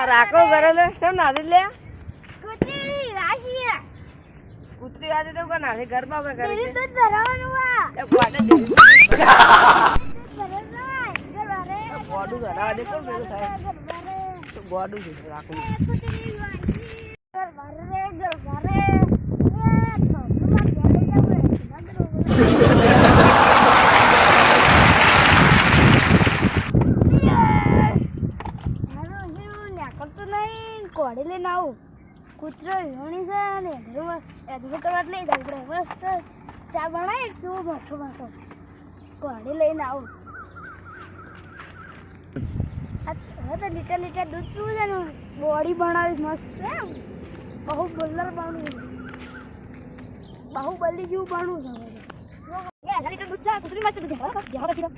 રાખો ઘરે ને કેમ નાદી લે કુતરી રાશી કૂતરી આજે તો કોણ નાદી ઘરમાં બે કરે તો ધરાવાનું આ એ પાડે દે ગરવારે બોડું ધરાવા દે કોણ પેલું સાહેબ તો બોડું છે રાખો કુતરી રાશી ગરવારે એ તો તમાર ઘરે જવું કોડે લઈને આવું કૂતરો હિરણી છે ને એધું કરવા લઈ જાય આપણે મસ્ત ચા બનાવી કેવો મોટો મોટો કોડે લઈને આવું હવે તો લીટર લીટર દૂધ પીવું છે ને બોડી બનાવી મસ્ત બહુ બોલર બનવું બાહુબલી જેવું બનવું છે લીટર દૂધ છે કૂતરી મસ્ત દૂધ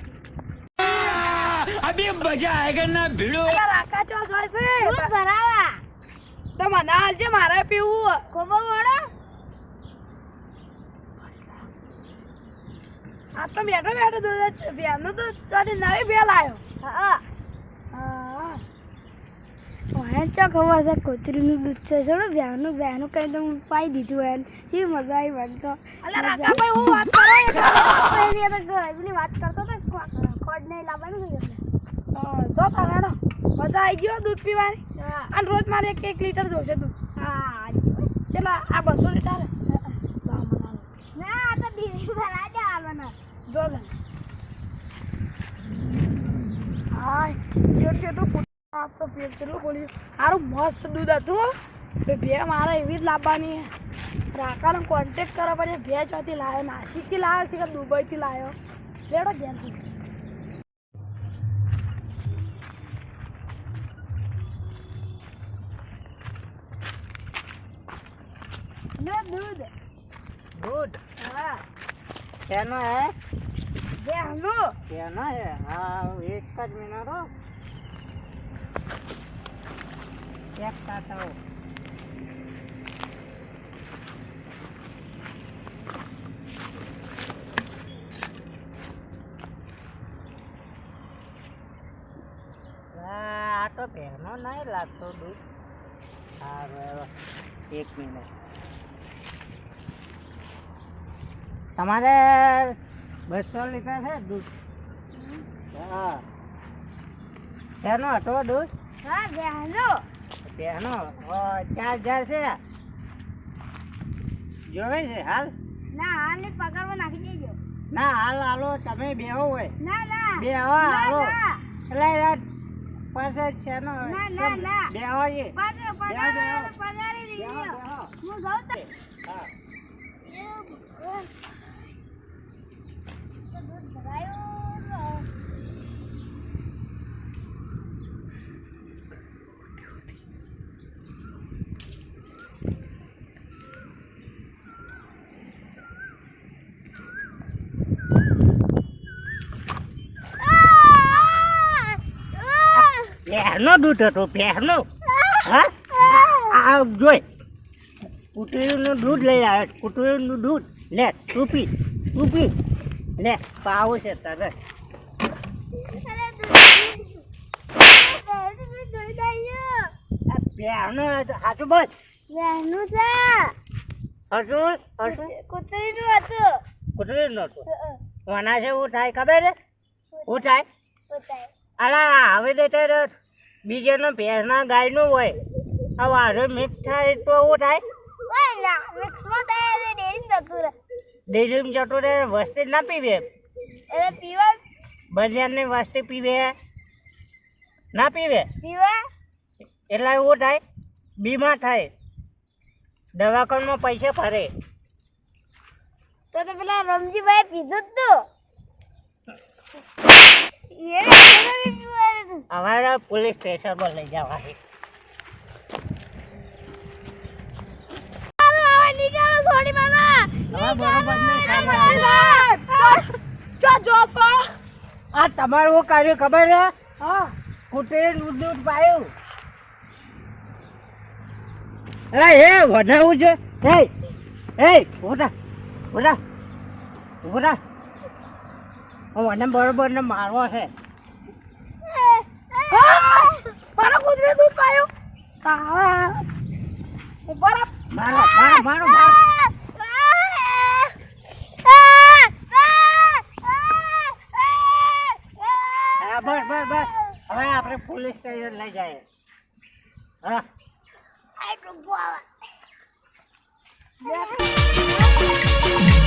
अभी मजा आएगा ना भिड़ो રાખા ચો જોય છે દૂધ ભરાવા તો મને હાલજે મારે પીવું ખોબો મોડો આ તો બેઠો બેઠો દૂધ બેનો તો ચોરી નવી બેલ આવ્યો હા હા ઓહે ચો ખબર છે કૂતરીનું દૂધ છે છોડો બહેનું કઈ તો પાઈ દીધું એમ કેવી મજા આવી મને તો અલે રાખા ભાઈ હું વાત કરો પહેલી તો ગળની વાત કરતો તો ખોડ નહીં લાવવાનું છે જો તારાડો મજા આવી ગયો દૂધ પીવાની હા અને રોજ મારે 1 લીટર જોશે દૂધ હા ચલા આ 200 લીટર ના તો બીજી ભરા દે આવવાના જો લે હાય પેટ કેટલું આ તો પેટ કેટલું બોલ્યું સારું મસ્ત દૂધ હતું હો. તો ભે મારે એવી જ લાવવાની રાકાનો કોન્ટેક્ટ કરવા પડે ભે ચોથી લાવ્યો નાસિકથી લાવ્યો છે કે દુબઈથી લાવ્યો લેડો જ્યાંથી દૂધ दूध હા कहना है બહેનો कहना है हाँ एक का मिनट हो एक काटा हो आ तो बहनो नहीं लागतो दूध हाँ 1 मिनट તમારે 200 લીટર છે દૂધ હા તેનો હતો દૂધ હા બહેનો તેનો 4000 છે જોવે છે હાલ ના હાલની પગારમાં નાખી દેજો ના હાલ હાલો તમે બેહો હોય ના ના બેહો હાલો ના એટલે રાત પાછળ છે નો ના ના ના બેહો છે પગારી બેહો, લીધો બેહો. હું જાઉં તો હા દૂધ ભરાયું પહેરનો દૂધ હતો પહેરનો હા આ જોઈ કૂતરીનું દૂધ લઈ આવ્યો કૂતરીનું દૂધ લે ટૂપી લે પાવું છે તારે પહેરનો સાચું બસ બહેનું છે હસું કૂતરીનું હતું કૂતરીનું હતું કોના છે એવું થાય ખબર છે શું થાય બતાય અલા હવે તો બીજાનો ભેંસના ગાયનું હોય આ વારો મિક્સ થાય તો શું થાય ઓય ના મિક્સમાં થાય ડેરી જતું રહે ડેરીમાં જતો રહે વસ્તી ના પીવે એટલે પીવા બજારની વસ્તી પીવે ના પીવે પીવા એટલે એવું થાય બીમાર થાય દવાખાનામાં પૈસા ભરે તો પેલા રમજીભાઈ પીધું જ તું અમારા પોલીસ સ્ટેશન પર લઈ જવા છે નીકળો છોડી મારા હવે બરોબર નહીં આ તમારું શું કાર્ય ખબર છે હા કૂતરીનું દૂધ પાયું અરે એ વધારવું છે એ ઉભા મને બરોબર ને મારવો છે મારો કૂતરે દૂધ પાયું તારા ઉપર મારો બસ હવે આપણે પોલીસ સ્ટેશન લઈ જાય હા આ